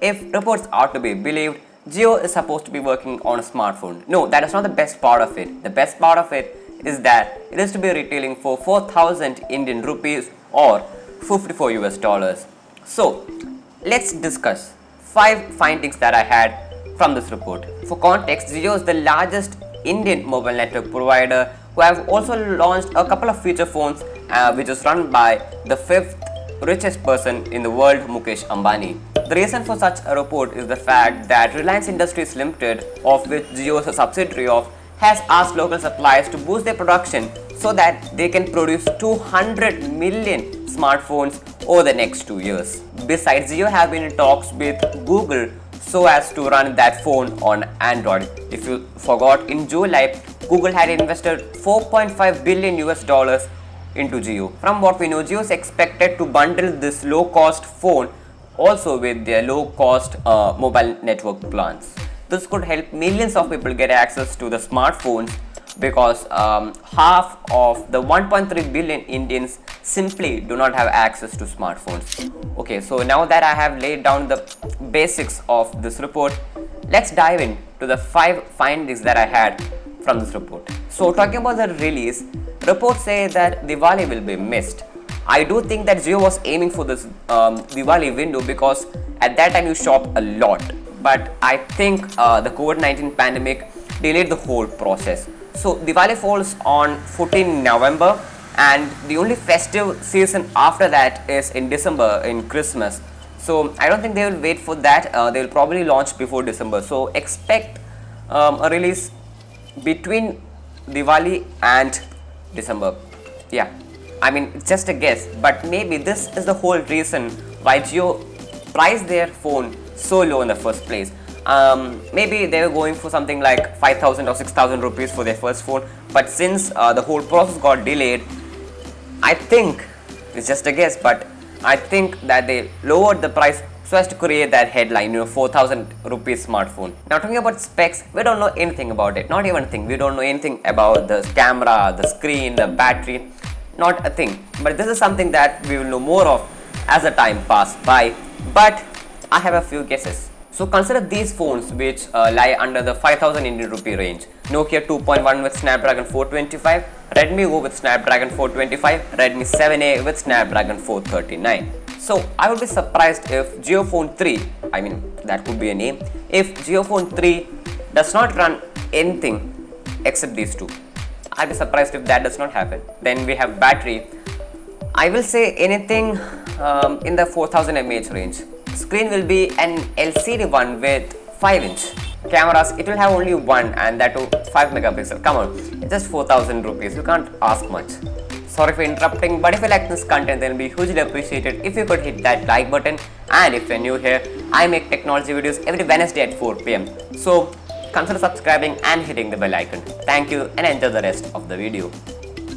if reports are to be believed, Jio is supposed to be working on a smartphone. No, that is not the best part of it. The best part of it is that it is to be retailing for 4,000 Indian rupees or 54 US dollars. So, let's discuss 5 findings that I had from this report. For context, Jio is the largest Indian mobile network provider who have also launched a couple of feature phones which is run by the 5th richest person in the world, Mukesh Ambani. The reason for such a report is the fact that Reliance Industries Limited, of which Jio is a subsidiary of, has asked local suppliers to boost their production so that they can produce 200 million smartphones over the next 2 years. Besides, Jio have been in talks with Google so as to run that phone on Android. If you forgot, in July, Google had invested 4.5 billion US dollars into Jio. From what we know, Jio is expected to bundle this low-cost phone also with their low-cost mobile network plans. This could help millions of people get access to the smartphones because half of the 1.3 billion Indians simply do not have access to smartphones. Okay, so now that I have laid down the basics of this report, let's dive into the 5 findings that I had from this report. So talking about the release, reports say that Diwali will be missed. I do think that Jio was aiming for this Diwali window because at that time you shop a lot. But I think the COVID-19 pandemic delayed the whole process. So Diwali falls on 14 November and the only festive season after that is in December, in Christmas. So I don't think they will wait for that. They will probably launch before December. So expect a release between Diwali and December. Yeah, I mean, it's just a guess, but maybe this is the whole reason why Jio priced their phone so low in the first place. Maybe they were going for something like 5,000 or 6,000 rupees for their first phone, but since the whole process got delayed, I think it's just a guess, but I think that they lowered the price so as to create that headline, 4,000 rupees smartphone. Now talking about specs, we don't know anything about it, not even a thing. We don't know anything about the camera, the screen, the battery, not a thing. But this is something that we will know more of as the time passes by. But I have a few guesses. So consider these phones which lie under the 5,000 Indian rupee range. Nokia 2.1 with Snapdragon 425, Redmi O with Snapdragon 425, Redmi 7A with Snapdragon 439. So I would be surprised if JioPhone 3, I mean that could be a name, if JioPhone 3 does not run anything except these two. I'd be surprised if that does not happen. Then we have battery. I will say anything in the 4000 mAh range. Screen will be an LCD one with 5-inch. Cameras, it will have only one and that too 5 megapixel. Come on, it's just 4,000 rupees. You can't ask much. Sorry for interrupting, but if you like this content, then it will be hugely appreciated if you could hit that like button. And if you're new here, I make technology videos every Wednesday at 4 PM. So consider subscribing and hitting the bell icon. Thank you and enjoy the rest of the video.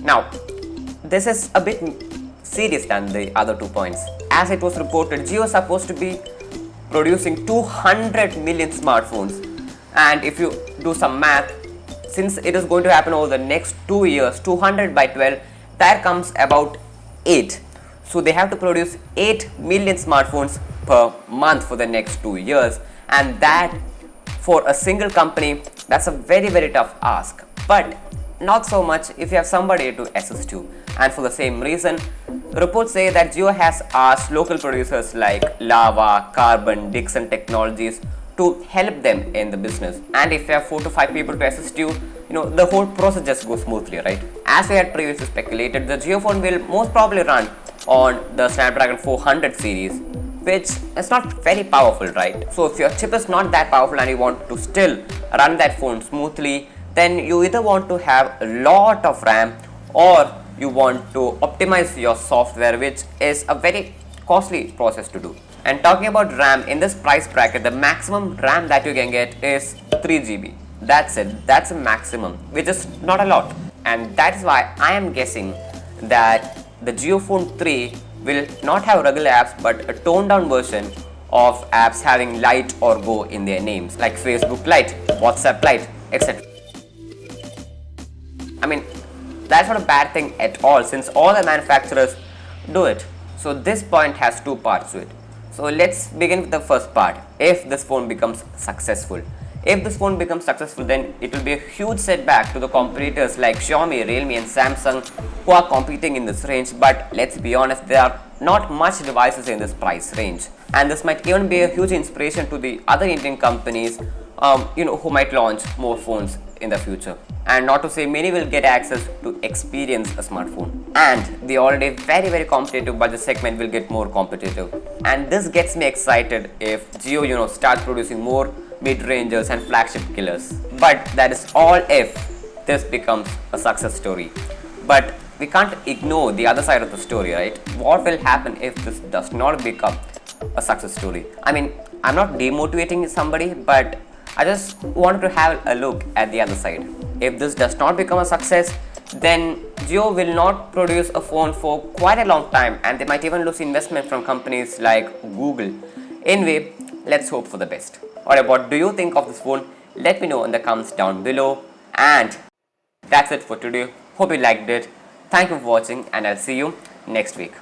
Now, this is a bit serious than the other 2 points. As it was reported, Jio is supposed to be producing 200 million smartphones. And if you do some math, since it is going to happen over the next 2 years, 200 by 12, that comes about 8. So they have to produce 8 million smartphones per month for the next 2 years. And that, for a single company, that's a very, very tough ask. But not so much if you have somebody to assist you. And for the same reason, reports say that Jio has asked local producers like Lava, Carbon, Dixon Technologies to help them in the business. And if you have 4 to 5 people to assist you, the whole process just goes smoothly, right? As we had previously speculated, the Jio phone will most probably run on the Snapdragon 400 series, which is not very powerful, right? So if your chip is not that powerful and you want to still run that phone smoothly, then you either want to have a lot of RAM or you want to optimize your software, which is a very costly process to do. And talking about RAM, in this price bracket, the maximum RAM that you can get is 3 GB. That's it. That's a maximum, which is not a lot. And that is why I am guessing that the JioPhone 3 will not have regular apps but a toned down version of apps having Lite or Go in their names, like Facebook Lite, WhatsApp Lite, etc. I mean, that's not a bad thing at all since all the manufacturers do it. So this point has 2 parts to it. So let's begin with the first part. If this phone becomes successful. If this phone becomes successful, then it will be a huge setback to the competitors like Xiaomi, Realme and Samsung who are competing in this range. But let's be honest, there are not much devices in this price range. And this might even be a huge inspiration to the other Indian companies who might launch more phones in the future. And not to say many will get access to experience a smartphone. And the already very competitive budget segment will get more competitive. And this gets me excited if Jio starts producing more mid-rangers and flagship killers. But that is all if this becomes a success story. But we can't ignore the other side of the story, right? What will happen if this does not become a success story? I mean, I'm not demotivating somebody, but I just wanted to have a look at the other side. If this does not become a success, then Jio will not produce a phone for quite a long time, and they might even lose investment from companies like Google. Anyway, let's hope for the best. Alright, what do you think of this phone? Let me know in the comments down below. And that's it for today. Hope you liked it. Thank you for watching, and I'll see you next week.